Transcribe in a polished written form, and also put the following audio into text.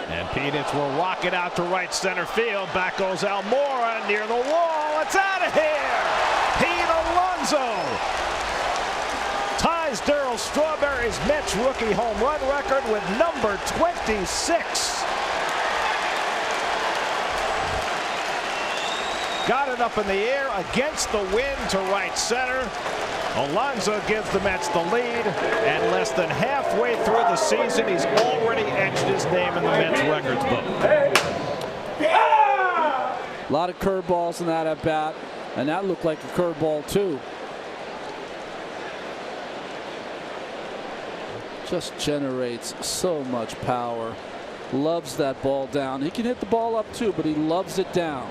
And Peanuts will rock it out to right center field. Back goes Almora near the wall. It's out of here. Pete Alonso ties Darryl Strawberry's Mets rookie home run record with number 26. Got it up in the air against the wind to right center. Alonso gives the Mets the lead, and less than halfway through the season, he's already etched his name in the Mets records book. A lot of curveballs in that at bat, and that looked like a curveball too. Just generates so much power. Loves that ball down. He can hit the ball up too, but he loves it down.